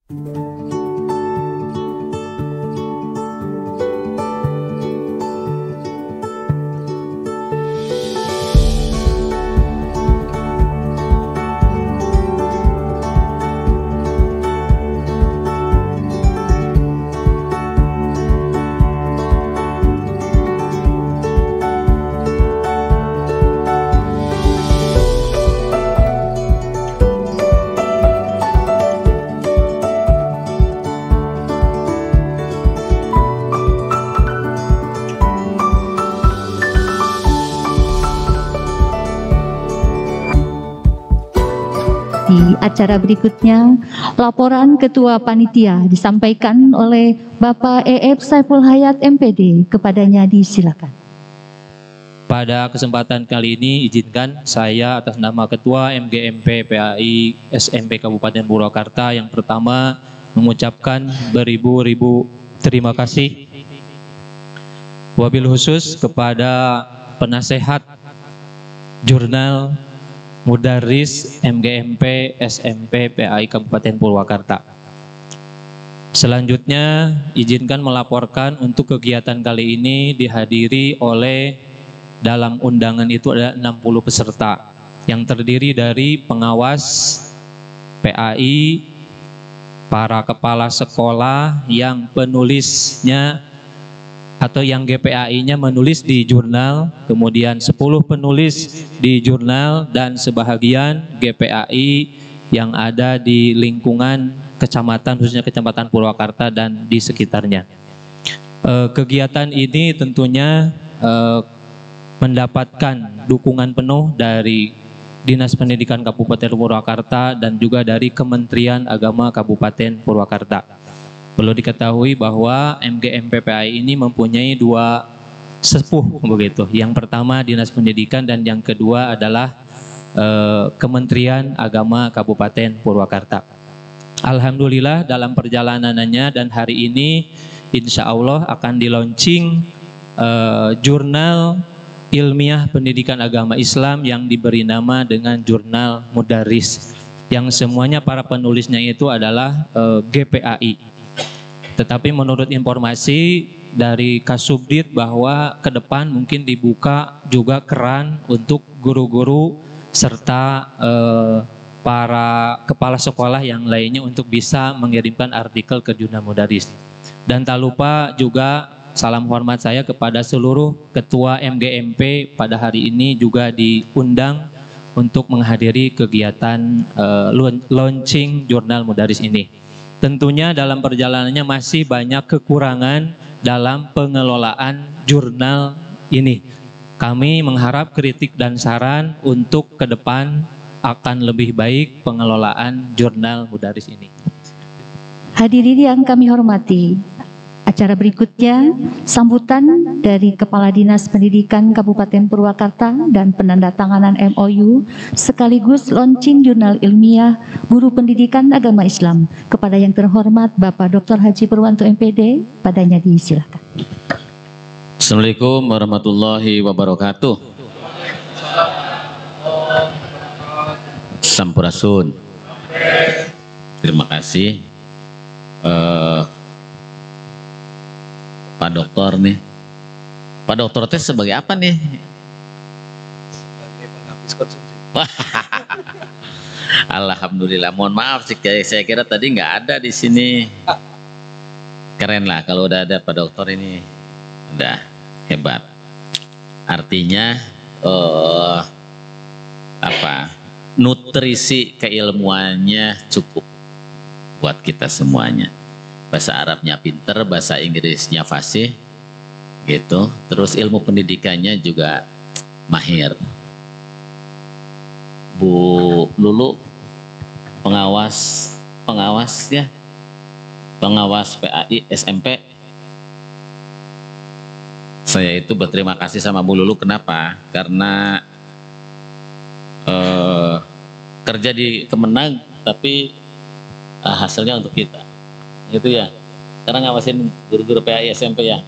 Di acara berikutnya, laporan Ketua Panitia disampaikan oleh Bapak E.F. Saiful Hayat MPD. Kepadanya disilakan. Pada kesempatan kali ini, izinkan saya atas nama Ketua MGMP PAI SMP Kabupaten Purwakarta yang pertama mengucapkan beribu-ribu terima kasih. Wabil khusus kepada penasehat Jurnal Mudaris MGMP SMP PAI Kabupaten Purwakarta. Selanjutnya, izinkan melaporkan untuk kegiatan kali ini dihadiri oleh dalam undangan itu ada 60 peserta yang terdiri dari pengawas PAI, para kepala sekolah yang penulisnya atau yang GPAI-nya menulis di jurnal, kemudian 10 penulis di jurnal dan sebahagian GPAI yang ada di lingkungan kecamatan, khususnya Kecamatan Purwakarta dan di sekitarnya. Kegiatan ini tentunya mendapatkan dukungan penuh dari Dinas Pendidikan Kabupaten Purwakarta dan juga dari Kementerian Agama Kabupaten Purwakarta. Perlu diketahui bahwa MGMP PAI ini mempunyai dua sepuh begitu. Yang pertama Dinas Pendidikan dan yang kedua adalah Kementerian Agama Kabupaten Purwakarta. Alhamdulillah dalam perjalanannya dan hari ini insya Allah akan di-launching jurnal ilmiah pendidikan agama Islam yang diberi nama dengan Jurnal Mudaris, yang semuanya para penulisnya itu adalah GPAI. Tetapi menurut informasi dari Kasubdit bahwa ke depan mungkin dibuka juga keran untuk guru-guru serta para kepala sekolah yang lainnya untuk bisa mengirimkan artikel ke Jurnal Mudaris. Dan tak lupa juga salam hormat saya kepada seluruh ketua MGMP pada hari ini juga diundang untuk menghadiri kegiatan launching Jurnal Mudaris ini. Tentunya dalam perjalanannya masih banyak kekurangan dalam pengelolaan jurnal ini. Kami mengharap kritik dan saran untuk ke depan akan lebih baik pengelolaan Jurnal Mudaris ini. Hadirin yang kami hormati, acara berikutnya sambutan dari Kepala Dinas Pendidikan Kabupaten Purwakarta dan penandatanganan MOU sekaligus launching jurnal ilmiah Guru Pendidikan Agama Islam. Kepada yang terhormat Bapak Dr. Haji Purwanto MPD, padanya disilakan. Assalamualaikum warahmatullahi wabarakatuh. Sampurasun. Terima kasih Pak Dokter nih. Pak Dokter teh sebagai apa nih? Sebagai penghabis konsumsi. Alhamdulillah. Mohon maaf sih, saya kira tadi nggak ada di sini. Keren lah kalau udah ada Pak Dokter ini. Udah hebat. Artinya nutrisi keilmuannya cukup buat kita semuanya. Bahasa Arabnya pinter, bahasa Inggrisnya fasih gitu, terus ilmu pendidikannya juga mahir. Bu Lulu pengawas PAI SMP. Saya itu berterima kasih sama Bu Lulu, kenapa? Karena kerja di Kemenag tapi hasilnya untuk kita gitu ya. Sekarang ngawasin guru-guru PAI SMP ya.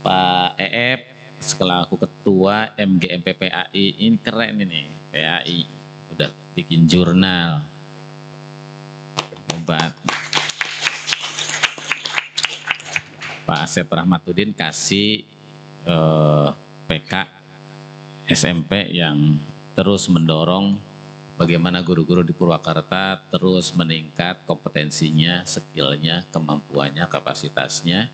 Pak EF selaku ketua MGMP PAI, ini keren ini. PAI udah bikin jurnal hebat. Pak Asep Rahmatuddin kasih PK SMP yang terus mendorong bagaimana guru-guru di Purwakarta terus meningkat kompetensinya, skillnya, kemampuannya, kapasitasnya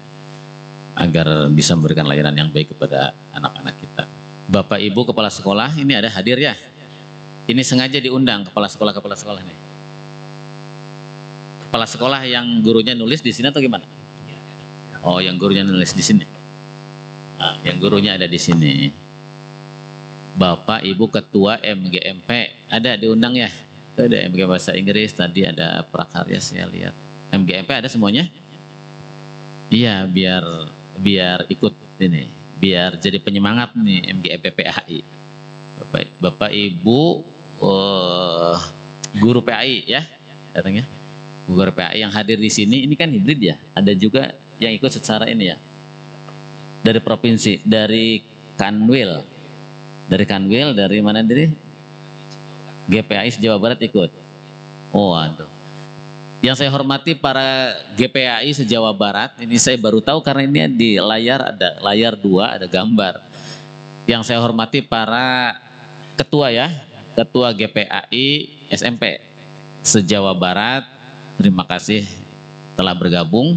agar bisa memberikan layanan yang baik kepada anak-anak kita. Bapak Ibu kepala sekolah ini ada hadir ya? Ini sengaja diundang kepala sekolah nih. Kepala sekolah yang gurunya nulis di sini atau gimana? Oh, yang gurunya nulis di sini. Nah, yang gurunya ada di sini. Bapak Ibu Ketua MGMP ada diundang ya? Ada MG Bahasa Inggris, tadi ada prakarya saya lihat. MGMP ada semuanya? Iya, biar ikut ini, biar jadi penyemangat nih MGMP PAI. Bapak Ibu guru PAI ya, datangnya. Guru PAI yang hadir di sini ini kan hibrid ya. Ada juga yang ikut secara ini ya. Dari provinsi, dari Kanwil. Dari mana dari? GPAI Jawa Barat ikut. Oh, aduh. Yang saya hormati para GPAI se-Jawa Barat, ini saya baru tahu karena ini di layar ada layar 2 ada gambar. Yang saya hormati para ketua ya, ketua GPAI SMP se-Jawa Barat, terima kasih telah bergabung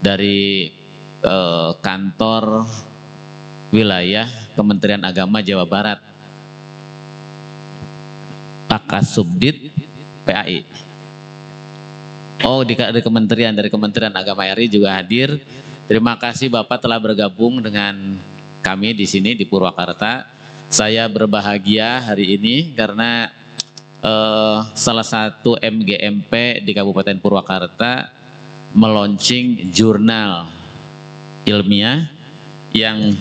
dari kantor wilayah Kementerian Agama Jawa Barat, Pakasubdit PAI. Oh, dari Kementerian Agama RI juga hadir. Terima kasih Bapak telah bergabung dengan kami di sini di Purwakarta. Saya berbahagia hari ini karena salah satu MGMP di Kabupaten Purwakarta meluncing jurnal ilmiah yang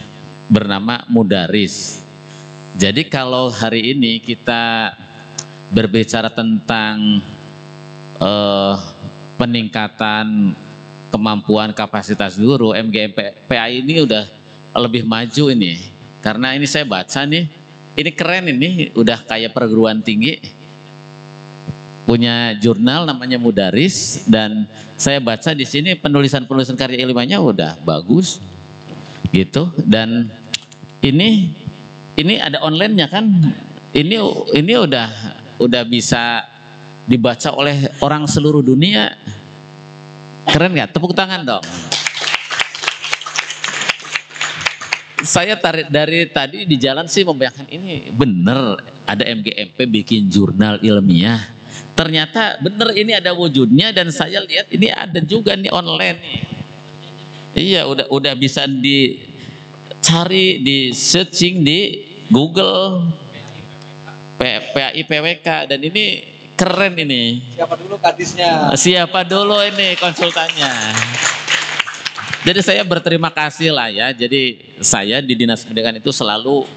bernama Mudaris. Jadi kalau hari ini kita berbicara tentang peningkatan kemampuan kapasitas guru, MGMP PAI ini udah lebih maju ini. Karena ini saya baca nih, ini keren ini, udah kayak perguruan tinggi. Punya jurnal namanya Mudaris, dan saya baca di sini penulisan-penulisan karya ilmiahnya udah bagus gitu. Dan ini ada online-nya kan, ini udah bisa dibaca oleh orang seluruh dunia. Keren nggak? Tepuk tangan dong. Saya dari tadi di jalan sih membayangkan ini bener ada MGMP bikin jurnal ilmiah. Ternyata bener ini ada wujudnya, dan saya lihat ini ada juga nih online nih. Iya, udah bisa dicari, di searching di Google PAI PWK, dan ini keren ini. Siapa dulu kadisnya? Siapa dulu ini konsultannya? Jadi saya berterima kasih lah ya. Jadi saya di Dinas Pendidikan itu selalu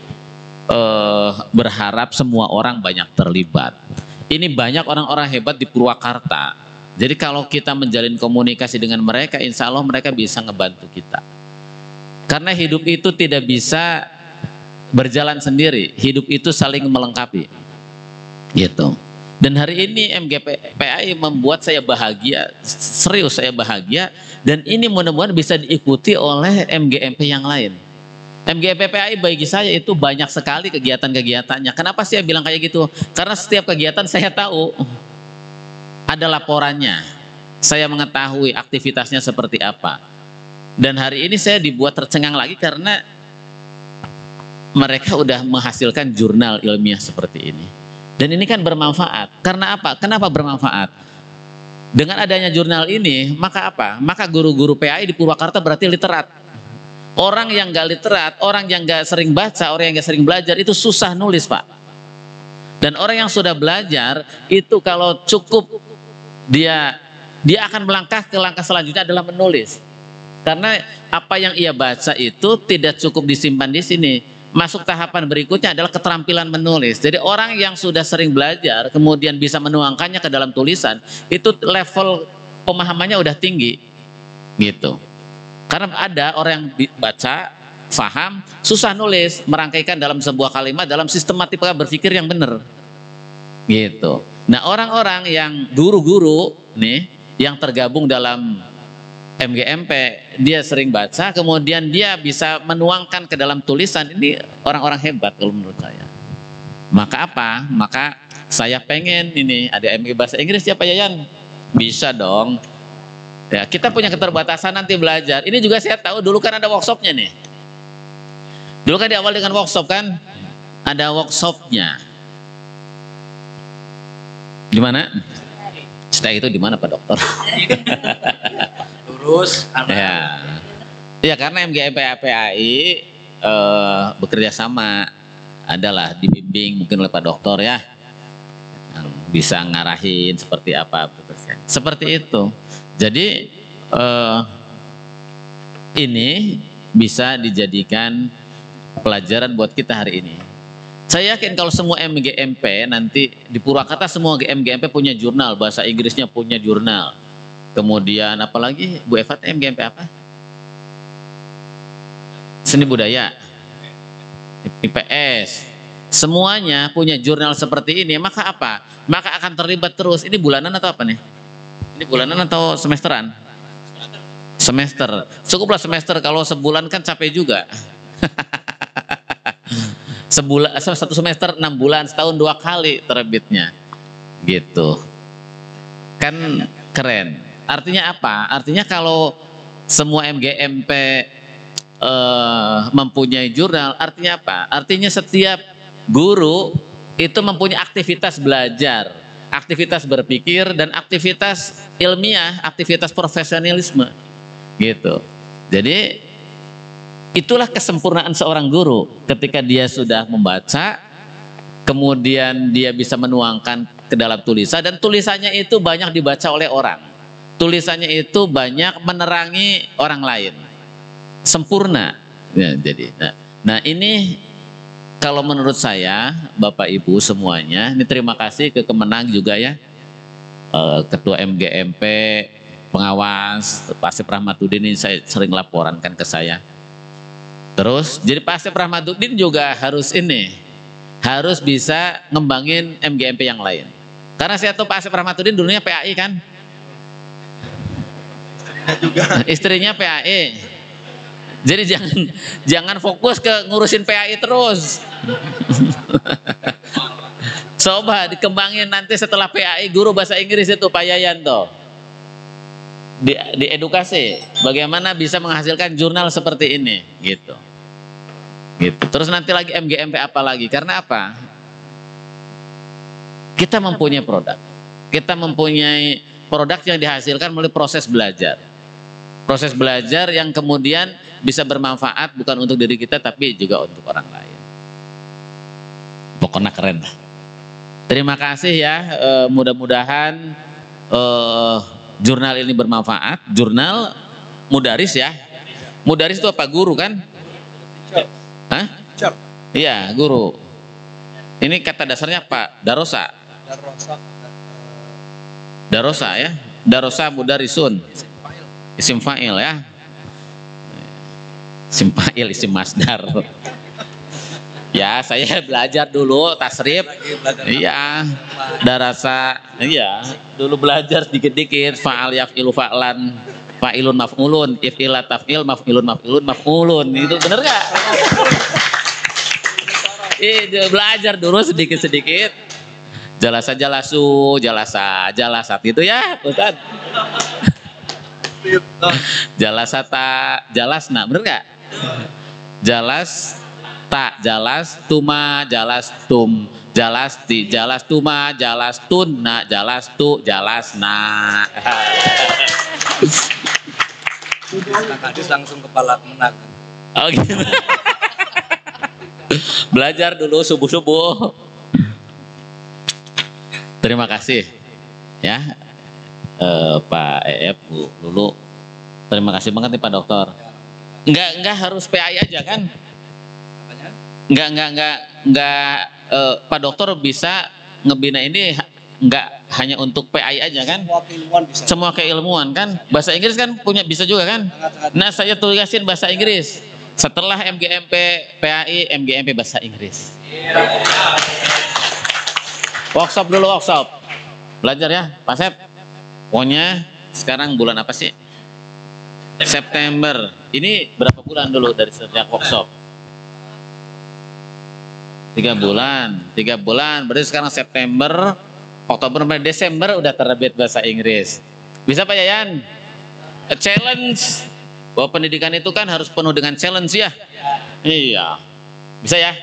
berharap semua orang banyak terlibat. Ini banyak orang-orang hebat di Purwakarta. Jadi kalau kita menjalin komunikasi dengan mereka, insya Allah mereka bisa ngebantu kita. Karena hidup itu tidak bisa berjalan sendiri. Hidup itu saling melengkapi. Gitu. Dan hari ini MGPAI membuat saya bahagia, serius saya bahagia, dan ini mudah-mudahan bisa diikuti oleh MGMP yang lain. MGMP-PAI bagi saya itu banyak sekali kegiatan-kegiatannya. Kenapa sih saya bilang kayak gitu? Karena setiap kegiatan saya tahu, ada laporannya, saya mengetahui aktivitasnya seperti apa. Dan hari ini saya dibuat tercengang lagi karena mereka udah menghasilkan jurnal ilmiah seperti ini. Dan ini kan bermanfaat. Karena apa? Kenapa bermanfaat? Dengan adanya jurnal ini, maka apa? Maka guru-guru PAI di Purwakarta berarti literat. Orang yang gak literat, orang yang gak sering baca, orang yang gak sering belajar, itu susah nulis, Pak. Dan orang yang sudah belajar, itu kalau cukup dia akan melangkah ke langkah selanjutnya adalah menulis. Karena apa yang ia baca itu tidak cukup disimpan di sini. Masuk tahapan berikutnya adalah keterampilan menulis. Jadi orang yang sudah sering belajar kemudian bisa menuangkannya ke dalam tulisan, itu level pemahamannya udah tinggi gitu. Karena ada orang yang baca, faham, susah nulis, merangkaikan dalam sebuah kalimat dalam sistematika berpikir yang benar gitu. Nah, orang-orang yang guru-guru nih yang tergabung dalam MGMP, dia sering baca, kemudian dia bisa menuangkan ke dalam tulisan. Ini orang-orang hebat kalau menurut saya. Maka apa? Maka saya pengen ini ada MG bahasa Inggris ya Pak Yayan. Bisa dong. Ya, kita punya keterbatasan nanti belajar. Ini juga saya tahu dulu kan ada workshopnya nih. Dulu kan di awal dengan workshop kan, ada workshopnya. Di mana? Setelah itu di mana Pak Dokter? Lurus. Ya, ya karena MGMP PAI bekerja sama, adalah dibimbing mungkin oleh Pak Dokter ya, yang bisa ngarahin seperti apa, seperti itu. Jadi ini bisa dijadikan pelajaran buat kita hari ini. Saya yakin kalau semua MGMP nanti di Purwakarta semua MGMP punya jurnal, bahasa Inggrisnya punya jurnal. Kemudian apalagi Bu Eva MGMP apa? Seni budaya, IPS, semuanya punya jurnal seperti ini. Maka apa? Maka akan terlibat terus. Ini bulanan atau apa nih? Ini bulanan atau semesteran? Semester. Cukuplah semester, kalau sebulan kan capek juga. Sebulan, satu semester 6 bulan, setahun 2 kali terbitnya, gitu. Kan keren. Artinya apa? Artinya kalau semua MGMP mempunyai jurnal, artinya apa? Artinya setiap guru itu mempunyai aktivitas belajar, aktivitas berpikir, dan aktivitas ilmiah, aktivitas profesionalisme, gitu. Jadi itulah kesempurnaan seorang guru ketika dia sudah membaca, kemudian dia bisa menuangkan ke dalam tulisan, dan tulisannya itu banyak dibaca oleh orang. Tulisannya itu banyak menerangi orang lain. Sempurna. Ya, jadi, nah ini kalau menurut saya, Bapak Ibu semuanya, ini terima kasih ke Kemenang juga ya, Ketua MGMP, pengawas, Pak Asep Rahmatuddin, ini saya sering laporankan ke saya. Terus, jadi Pak Asep Rahmatuddin juga harus bisa ngembangin MGMP yang lain. Karena saya tahu Pak Asep Rahmatuddin dulunya PAI kan? Istrinya PAI. Jadi jangan fokus ke ngurusin PAI terus. Coba dikembangin nanti setelah PAI guru bahasa Inggris itu Pak Yayan tuh. Di edukasi bagaimana bisa menghasilkan jurnal seperti ini, gitu. Terus nanti lagi MGMP apa lagi? Karena apa? Kita mempunyai produk. Kita mempunyai produk yang dihasilkan melalui proses belajar. Proses belajar yang kemudian bisa bermanfaat bukan untuk diri kita tapi juga untuk orang lain. Pokoknya keren. Terima kasih ya. Mudah-mudahan jurnal ini bermanfaat. Jurnal Mudaris ya. Mudaris itu apa? Guru kan? Hah? Iya, guru. Ini kata dasarnya Pak Darosa. Darosa ya. Darosa Mudarisun. Isim fa'il ya. Isim fa'il, isim masdar. Ya, saya belajar dulu tasrif. Iya. Darasa. Iya, dulu belajar sedikit-dikit fa'al yaf'ilu fa'lan. Fa'ilun maf'ulun, if'ila taf'il, maf'ilun maf'ilun, maf'ulun. Itu bener gak? Belajar dulu sedikit-sedikit. Jalasa jalasu, jalasa jalasat itu ya, Ustaz. Jalasata, jalasna, bener gak? Jalas tak, jalas tuma, jalas tum, jalasti, jalas tuma, jalas tunna, jalas tu, jalasna. Hadis langsung kepala menak. Oh gitu. Belajar dulu subuh-subuh. Terima kasih ya Pak EF, Bu Lulu. Terima kasih banget nih Pak Dokter. Enggak harus PAI aja kan? Enggak Pak Dokter bisa ngebina ini enggak hanya untuk PAI aja kan? Semua keilmuan kan? Bahasa Inggris kan punya bisa juga kan? Nah, saya tugasin bahasa Inggris. Setelah MGMP PAI, MGMP bahasa Inggris. Workshop dulu, workshop. Belajar ya, Pak Sep. Pokoknya sekarang bulan apa sih? September. Ini berapa bulan dulu dari sejak workshop? 3 bulan. 3 bulan. Berarti sekarang September, Oktober, November, Desember udah terbit bahasa Inggris. Bisa Pak Yayan? A challenge. Bahwa pendidikan itu kan harus penuh dengan challenge ya. Iya. Bisa ya?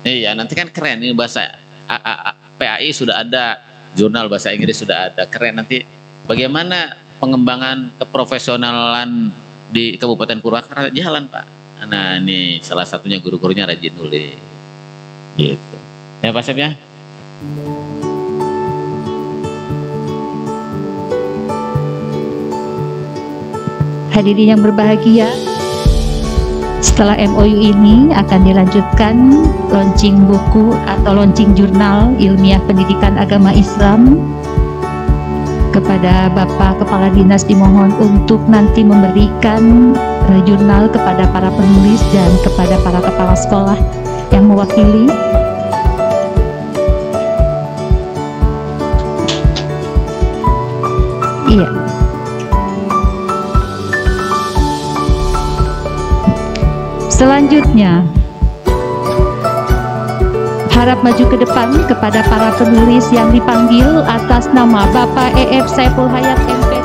Iya, nanti kan keren ini bahasa PAI sudah ada, jurnal bahasa Inggris sudah ada, keren. Nanti bagaimana pengembangan keprofesionalan di Kabupaten Purwakarta jalan Pak. Nah ini salah satunya guru-gurunya rajin nulis. Gitu. Ya Pak Sep ya. Hadirin yang berbahagia, setelah MOU ini akan dilanjutkan launching buku atau launching jurnal ilmiah pendidikan agama Islam. Kepada Bapak Kepala Dinas dimohon untuk nanti memberikan jurnal kepada para penulis dan kepada para kepala sekolah yang mewakili. Iya. Selanjutnya, harap maju ke depan kepada para penulis yang dipanggil atas nama Bapak E.F. Saiful Hayat MP.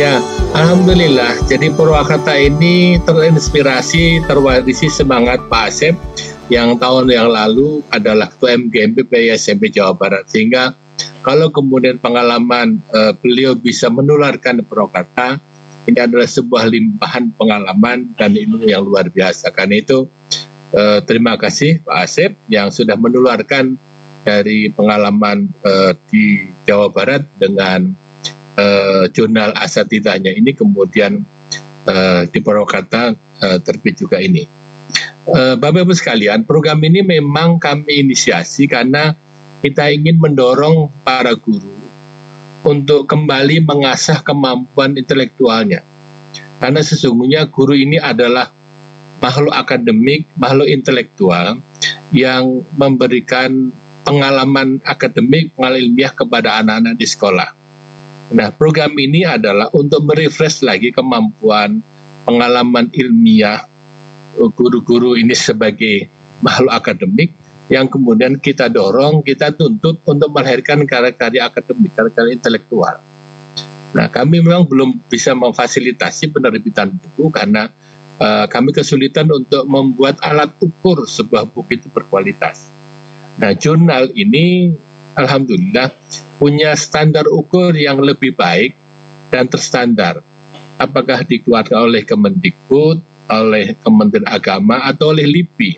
Ya, alhamdulillah. Jadi Purwakarta ini terinspirasi, terwarisi semangat Pak Asep yang tahun yang lalu adalah Ketua MGMP PAI SMP Jawa Barat. Sehingga kalau kemudian pengalaman beliau bisa menularkan di Purwakarta, ini adalah sebuah limpahan pengalaman dan ilmu yang luar biasa. Karena itu terima kasih Pak Asep yang sudah menularkan dari pengalaman di Jawa Barat dengan jurnal asatidahnya ini, kemudian di Purwakarta terbit juga ini. Bapak Ibu sekalian, program ini memang kami inisiasi karena kita ingin mendorong para guru untuk kembali mengasah kemampuan intelektualnya. Karena sesungguhnya guru ini adalah makhluk akademik, makhluk intelektual yang memberikan pengalaman akademik, pengalaman ilmiah kepada anak-anak di sekolah. Nah, program ini adalah untuk merefresh lagi kemampuan pengalaman ilmiah guru-guru ini sebagai makhluk akademik yang kemudian kita dorong, kita tuntut untuk melahirkan karya-karya akademik, karya-karya intelektual. Nah, kami memang belum bisa memfasilitasi penerbitan buku karena kami kesulitan untuk membuat alat ukur sebuah buku itu berkualitas. Nah, jurnal ini alhamdulillah punya standar ukur yang lebih baik dan terstandar. Apakah dikeluarkan oleh Kemendikbud, oleh Kementerian Agama, atau oleh LIPI.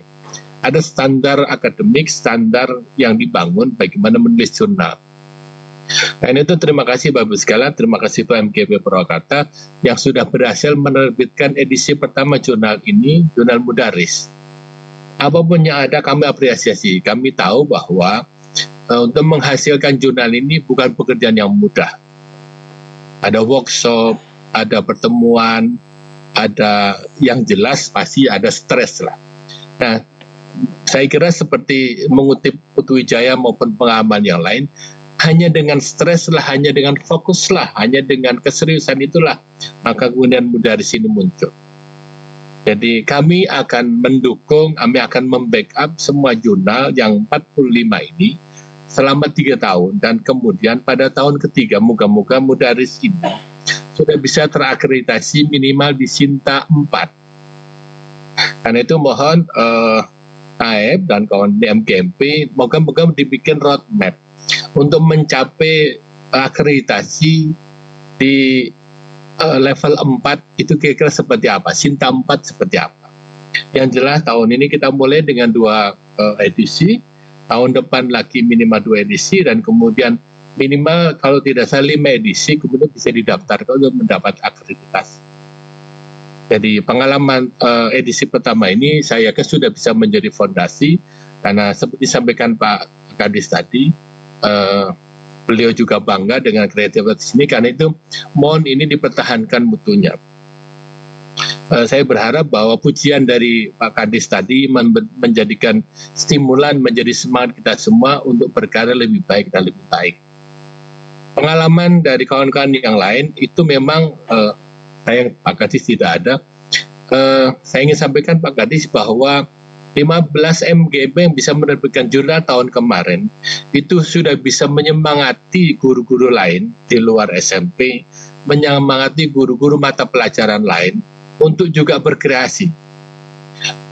Ada standar akademik, standar yang dibangun bagaimana menulis jurnal. Dan itu terima kasih Bapak sekalian, terima kasih Pak MGMP Purwakarta yang sudah berhasil menerbitkan edisi pertama jurnal ini, Jurnal Mudaris. Apapun yang ada kami apresiasi. Kami tahu bahwa untuk menghasilkan jurnal ini bukan pekerjaan yang mudah. Ada workshop, ada pertemuan, ada yang jelas pasti ada stres lah. Nah, saya kira seperti mengutip Putu Wijaya maupun pengalaman yang lain, hanya dengan stres lah, hanya dengan fokus lah, hanya dengan keseriusan itulah, maka kemudian Mudaris ini muncul. Jadi kami akan mendukung, kami akan membackup semua jurnal yang 45 ini selama 3 tahun, dan kemudian pada tahun ketiga moga-moga Mudaris ini sudah bisa terakreditasi minimal di Sinta 4. Karena itu mohon AF dan kawan di MGMP moga-moga dibikin roadmap untuk mencapai akreditasi di level 4 itu kira-kira seperti apa, Sinta 4 seperti apa. Yang jelas tahun ini kita mulai dengan 2 edisi, tahun depan lagi minimal 2 edisi, dan kemudian minimal kalau tidak salah 5 edisi kemudian bisa didaftarkan untuk mendapat akreditasi. Jadi pengalaman edisi pertama ini saya yakin sudah bisa menjadi fondasi, karena seperti disampaikan Pak Kadis tadi, beliau juga bangga dengan kreativitas ini, karena itu mohon ini dipertahankan mutunya. Saya berharap bahwa pujian dari Pak Kadis tadi menjadikan stimulan, menjadi semangat kita semua untuk berkarya lebih baik dan lebih baik. Pengalaman dari kawan-kawan yang lain itu memang saya Pak Kadis tidak ada. Saya ingin sampaikan Pak Kadis bahwa 15 MGMP yang bisa menerbitkan jurnal tahun kemarin itu sudah bisa menyemangati guru-guru lain di luar SMP, menyemangati guru-guru mata pelajaran lain untuk juga berkreasi.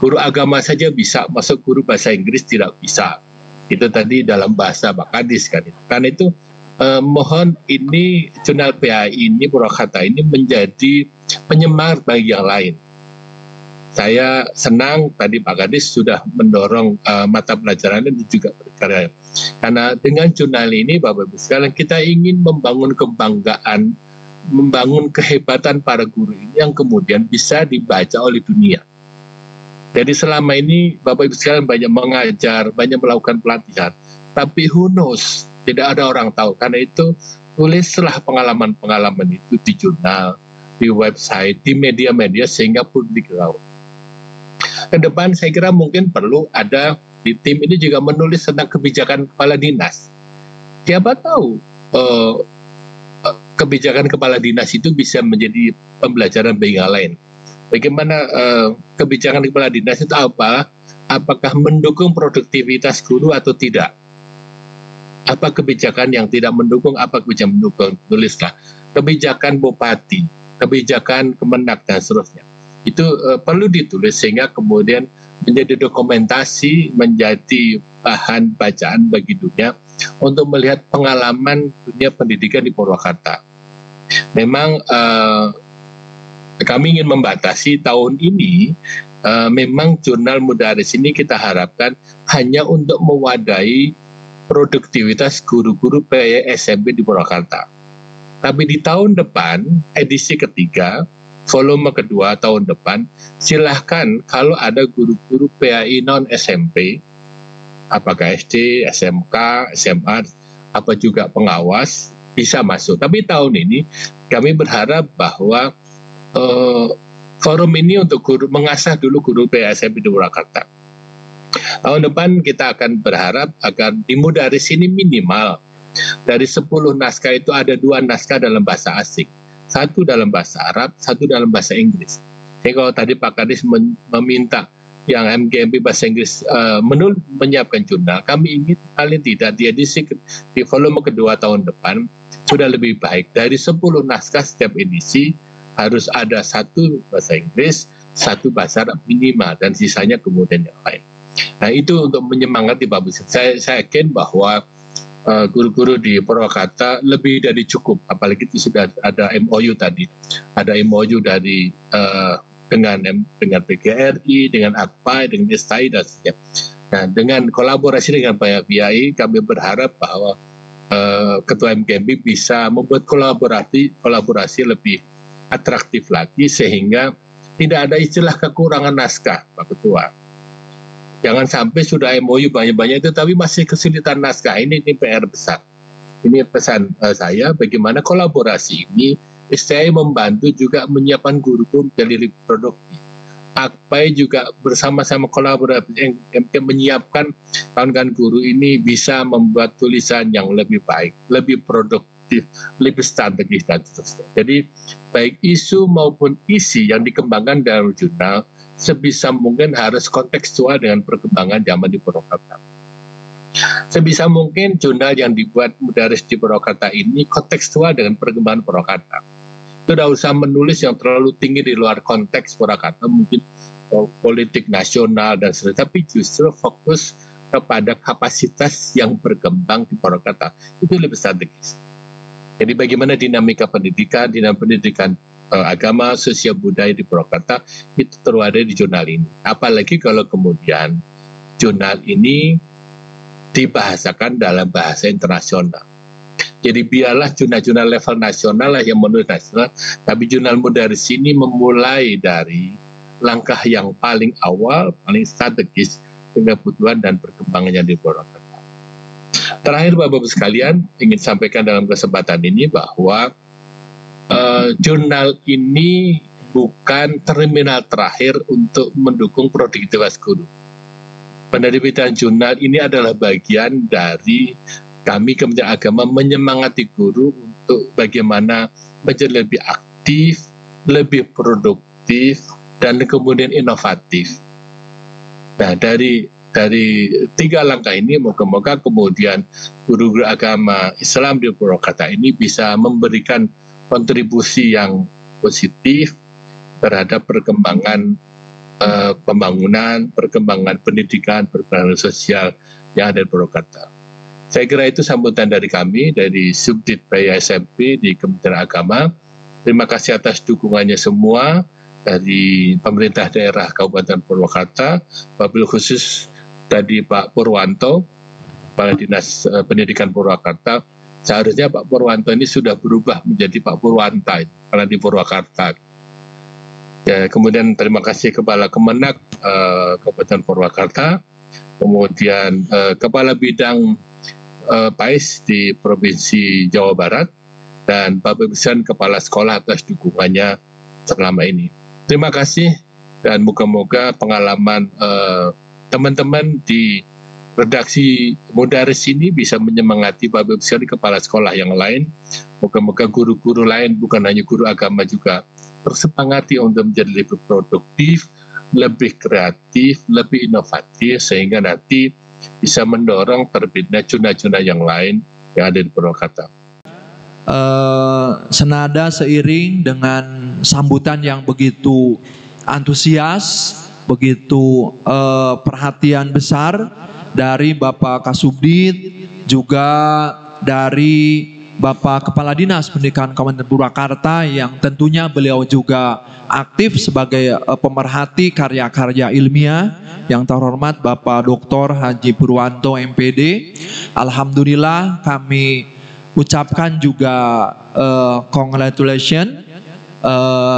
Guru agama saja bisa, masuk guru bahasa Inggris tidak bisa. Itu tadi dalam bahasa Pak Kadis kan. Karena itu mohon ini jurnal PAI ini, Purwakarta ini menjadi penyemangat bagi yang lain. Saya senang tadi Pak Kadis sudah mendorong mata pelajaran ini juga berkarya. Karena dengan jurnal ini Bapak Ibu sekalian, kita ingin membangun kebanggaan, membangun kehebatan para guru ini yang kemudian bisa dibaca oleh dunia. Jadi selama ini Bapak Ibu sekalian banyak mengajar, banyak melakukan pelatihan, tapi who knows, tidak ada orang tahu. Karena itu tulislah pengalaman-pengalaman itu di jurnal, di website, di media-media sehingga publik tahu. Ke depan saya kira mungkin perlu ada di tim ini juga menulis tentang kebijakan kepala dinas. Siapa tahu kebijakan kepala dinas itu bisa menjadi pembelajaran bagi yang lain. Bagaimana kebijakan kepala dinas itu apa? Apakah mendukung produktivitas guru atau tidak? Apa kebijakan yang tidak mendukung, apa kebijakan mendukung? Tulislah. Kebijakan bupati, kebijakan Kemenak dan seterusnya. Itu perlu ditulis sehingga kemudian menjadi dokumentasi, menjadi bahan bacaan bagi dunia untuk melihat pengalaman dunia pendidikan di Purwakarta. Memang kami ingin membatasi tahun ini, memang jurnal Mudaris ini kita harapkan hanya untuk mewadahi produktivitas guru-guru PAI SMP di Purwakarta. Tapi di tahun depan, edisi ketiga, volume kedua tahun depan, silahkan kalau ada guru-guru PAI non-SMP, apakah SD, SMK, SMA, apa juga pengawas, bisa masuk. Tapi tahun ini kami berharap bahwa forum ini untuk guru, mengasah dulu guru PAI SMP di Purwakarta. Tahun depan kita akan berharap agar di Mudaris ini minimal dari 10 naskah itu ada 2 naskah dalam bahasa asing. 1 dalam bahasa Arab, 1 dalam bahasa Inggris. Jadi kalau tadi Pak Kadis meminta yang MGMP bahasa Inggris menyiapkan jurnal, kami ingin paling tidak di edisi di volume kedua tahun depan sudah lebih baik. Dari 10 naskah setiap edisi harus ada 1 bahasa Inggris, 1 bahasa Arab minimal, dan sisanya kemudian yang lain. Nah itu untuk menyemangati Bapak. Saya yakin bahwa guru-guru di Purwakarta lebih dari cukup, apalagi itu sudah ada MOU tadi, ada MOU dari dengan PGRI, dengan AKPAI, dengan STAI dan sebagainya. Nah dengan kolaborasi dengan banyak PAI, kami berharap bahwa Ketua MGMP bisa membuat kolaborasi lebih atraktif lagi, sehingga tidak ada istilah kekurangan naskah, Pak Ketua. Jangan sampai sudah MOU banyak-banyak itu tapi masih kesulitan naskah. Ini PR besar. Ini pesan saya, bagaimana kolaborasi ini STI membantu juga menyiapkan guru menjadi lebih produktif. AKPAI juga bersama-sama kolaborasi menyiapkan kawan-kawan guru ini bisa membuat tulisan yang lebih baik, lebih produktif, lebih strategis dan seterusnya. Jadi baik isu maupun isi yang dikembangkan dalam jurnal sebisa mungkin harus kontekstual dengan perkembangan zaman di Purwakarta. Sebisa mungkin jurnal yang dibuat Mudaris di Purwakarta ini kontekstual dengan perkembangan Purwakarta. Tidak usah menulis yang terlalu tinggi di luar konteks Purwakarta, mungkin politik nasional dan sebagainya, tapi justru fokus kepada kapasitas yang berkembang di Purwakarta. Itu lebih strategis. Jadi bagaimana dinamika pendidikan agama, sosial budaya di Purwakarta itu terwada di jurnal ini. Apalagi kalau kemudian jurnal ini dibahasakan dalam bahasa internasional. Jadi biarlah jurnal-jurnal level nasional lah yang menulis nasional, tapi jurnal Mudaris ini memulai dari langkah yang paling awal, paling strategis dengan kebutuhan dan perkembangannya di Purwakarta. Terakhir Bapak-Ibu sekalian, ingin sampaikan dalam kesempatan ini bahwa jurnal ini bukan terminal terakhir untuk mendukung produktivitas guru. Penerbitan jurnal ini adalah bagian dari kami Kementerian Agama menyemangati guru untuk bagaimana menjadi lebih aktif, lebih produktif, dan kemudian inovatif. Nah, dari 3 langkah ini moga-moga kemudian guru-guru agama Islam di Purwakarta ini bisa memberikan kontribusi yang positif terhadap perkembangan pembangunan, perkembangan pendidikan, perkembangan sosial yang ada di Purwakarta. Saya kira itu sambutan dari kami, dari Subdit SMP di Kementerian Agama. Terima kasih atas dukungannya semua dari pemerintah daerah Kabupaten Purwakarta, wabil khusus tadi Pak Purwanto, Kepala Dinas Pendidikan Purwakarta. Seharusnya Pak Purwanto ini sudah berubah menjadi Pak Purwanta karena di Purwakarta. Ya, kemudian terima kasih Kepala Kemenak Kabupaten Purwakarta, kemudian Kepala Bidang PAIS di Provinsi Jawa Barat, dan Bapak Ibu Kepala Sekolah atas dukungannya selama ini. Terima kasih, dan moga-moga pengalaman teman-teman di redaksi Mudaris ini bisa menyemangati Bapak Ibu Kepala Sekolah yang lain. Moga-moga guru-guru lain, bukan hanya guru agama, juga tersepangati untuk menjadi lebih produktif, lebih kreatif, lebih inovatif, sehingga nanti bisa mendorong terbitnya jurnal-jurnal yang lain yang ada di Purwakarta. Senada seiring dengan sambutan yang begitu antusias, begitu perhatian besar dari Bapak Kasubdit, juga dari Bapak Kepala Dinas Pendidikan Kabupaten Purwakarta, yang tentunya beliau juga aktif sebagai pemerhati karya-karya ilmiah, yang terhormat Bapak Dr. Haji Purwanto MPD. Alhamdulillah kami ucapkan juga congratulations,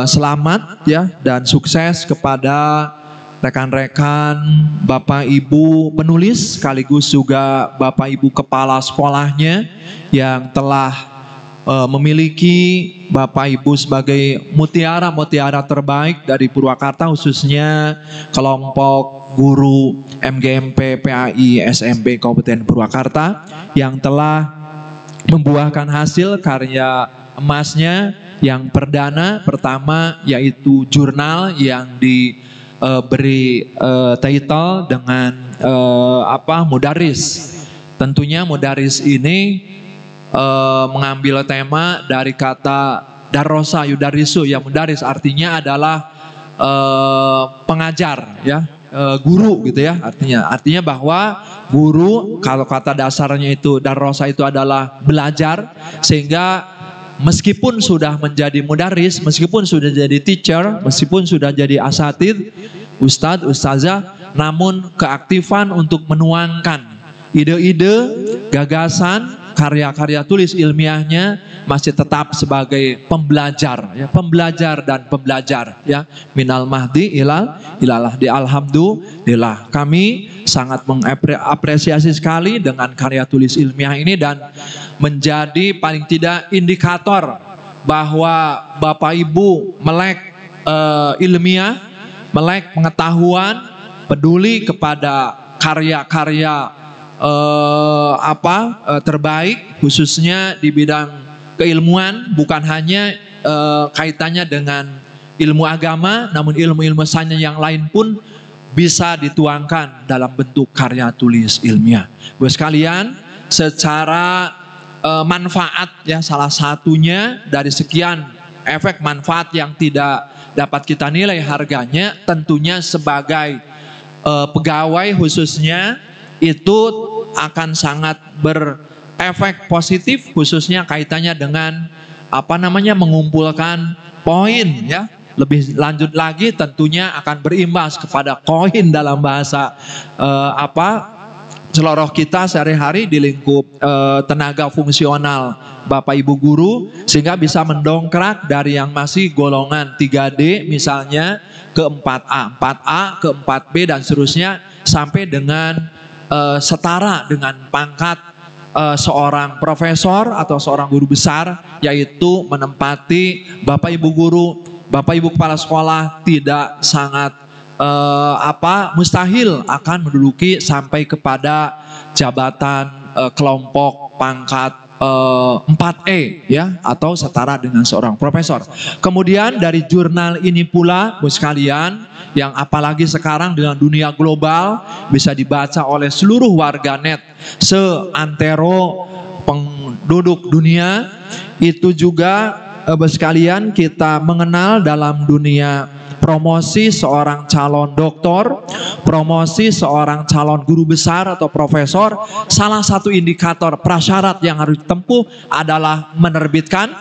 selamat ya, dan sukses kepada rekan-rekan Bapak Ibu penulis, sekaligus juga Bapak Ibu kepala sekolahnya yang telah memiliki Bapak Ibu sebagai mutiara-mutiara terbaik dari Purwakarta, khususnya kelompok guru MGMP PAI SMP Kabupaten Purwakarta, yang telah membuahkan hasil karya emasnya yang perdana pertama, yaitu jurnal yang diberi title dengan Mudaris. Tentunya Mudaris ini mengambil tema dari kata darosa yudarisu, ya mudaris artinya adalah pengajar, ya guru gitu ya, artinya bahwa guru, kalau kata dasarnya itu darosa itu adalah belajar, sehingga meskipun sudah menjadi mudaris, meskipun sudah jadi teacher, meskipun sudah jadi asatidz, ustadz, ustazah, namun keaktifan untuk menuangkan ide-ide, gagasan, karya-karya tulis ilmiahnya masih tetap sebagai pembelajar, ya, pembelajar dan pembelajar, ya, minal mahdi ilalah di. Alhamdulillah kami sangat mengapresiasi sekali dengan karya tulis ilmiah ini dan menjadi paling tidak indikator bahwa Bapak Ibu melek ilmiah, melek pengetahuan, peduli kepada karya-karya terbaik khususnya di bidang keilmuan, bukan hanya kaitannya dengan ilmu agama, namun ilmu-ilmu sains yang lain pun bisa dituangkan dalam bentuk karya tulis ilmiah. Buat sekalian, secara manfaat, ya, salah satunya dari sekian efek manfaat yang tidak dapat kita nilai harganya, tentunya sebagai pegawai khususnya itu akan sangat berefek positif, khususnya kaitannya dengan mengumpulkan poin, ya. Lebih lanjut lagi tentunya akan berimbas kepada koin dalam bahasa celoroh kita sehari-hari di lingkup tenaga fungsional Bapak Ibu guru, sehingga bisa mendongkrak dari yang masih golongan 3D misalnya ke 4A, 4A ke 4B dan seterusnya sampai dengan setara dengan pangkat seorang profesor atau seorang guru besar, yaitu menempati Bapak Ibu guru, Bapak Ibu kepala sekolah tidak sangat mustahil akan menduduki sampai kepada jabatan kelompok pangkat 4E, ya, atau setara dengan seorang profesor. Kemudian dari jurnal ini pula, Bu sekalian, yang apalagi sekarang dengan dunia global bisa dibaca oleh seluruh warganet seantero penduduk dunia, itu juga Bu sekalian kita mengenal dalam dunia promosi seorang calon doktor, promosi seorang calon guru besar atau profesor, salah satu indikator prasyarat yang harus ditempuh adalah menerbitkan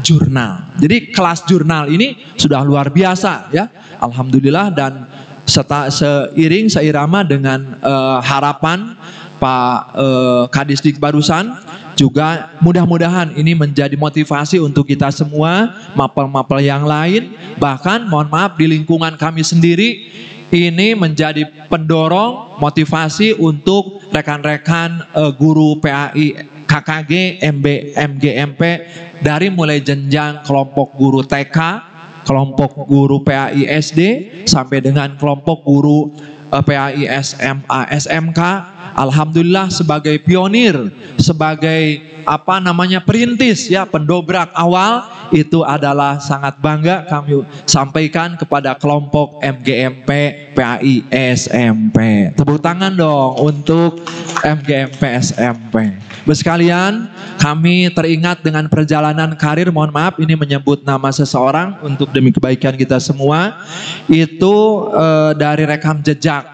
jurnal. Jadi kelas jurnal ini sudah luar biasa, ya, alhamdulillah, dan seirama dengan harapan Pak Kadisdik barusan, juga mudah-mudahan ini menjadi motivasi untuk kita semua, mapel-mapel yang lain, bahkan mohon maaf di lingkungan kami sendiri ini menjadi pendorong motivasi untuk rekan-rekan guru PAI KKG, MGMP dari mulai jenjang kelompok guru TK, kelompok guru PAI SD sampai dengan kelompok guru PAI SMA, SMK. Alhamdulillah sebagai pionir, sebagai perintis, ya, pendobrak awal, itu adalah sangat bangga kami sampaikan kepada kelompok MGMP PAI SMP. Tepuk tangan dong untuk MGMP SMP. Sekalian, kami teringat dengan perjalanan karir, mohon maaf ini menyebut nama seseorang untuk demi kebaikan kita semua, itu dari rekam jejak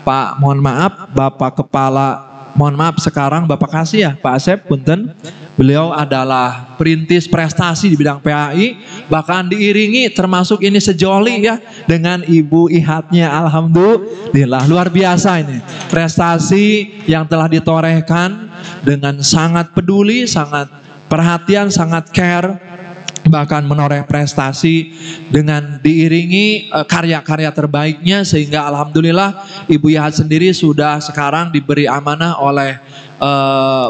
Pak, mohon maaf, Bapak Kepala, mohon maaf sekarang Bapak kasih, ya, Pak Asep, punten. Beliau adalah perintis prestasi di bidang PAI, bahkan diiringi termasuk ini sejoli, ya, dengan Ibu Ihatnya. Alhamdulillah luar biasa ini prestasi yang telah ditorehkan dengan sangat peduli, sangat perhatian, sangat care, bahkan menoreh prestasi dengan diiringi karya-karya terbaiknya, sehingga alhamdulillah Ibu Ihat sendiri sudah sekarang diberi amanah oleh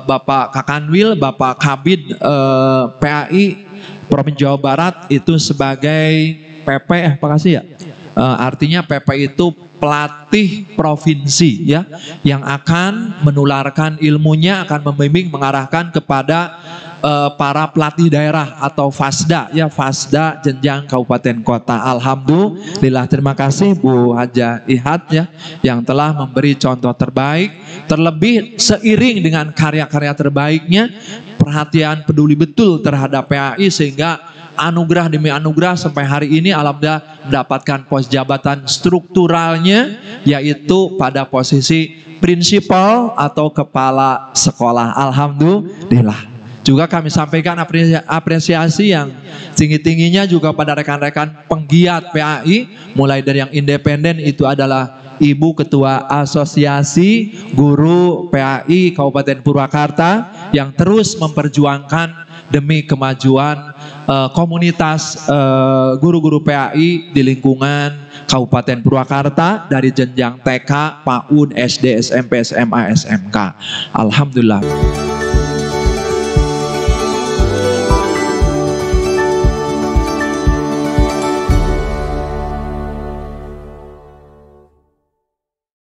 Bapak Kakanwil, Bapak Kabid PAI Provinsi Jawa Barat itu sebagai PP, makasih, ya. Artinya PP itu pelatih provinsi, ya, yang akan menularkan ilmunya, akan membimbing, mengarahkan kepada para pelatih daerah atau Fasda, ya, Fasda jenjang kabupaten kota. Alhamdulillah, terima kasih Bu Haja Ihat, ya, yang telah memberi contoh terbaik, terlebih seiring dengan karya-karya terbaiknya, perhatian peduli betul terhadap PAI, sehingga anugerah demi anugerah sampai hari ini alhamdulillah mendapatkan pos jabatan strukturalnya, yaitu pada posisi prinsipal atau kepala sekolah. Alhamdulillah. Juga kami sampaikan apresiasi yang tinggi-tingginya juga pada rekan-rekan penggiat PAI, mulai dari yang independen itu adalah Ibu Ketua Asosiasi Guru PAI Kabupaten Purwakarta yang terus memperjuangkan demi kemajuan komunitas guru-guru PAI di lingkungan Kabupaten Purwakarta dari jenjang TK, PAUD, SD, SMP, SMA, SMK. Alhamdulillah.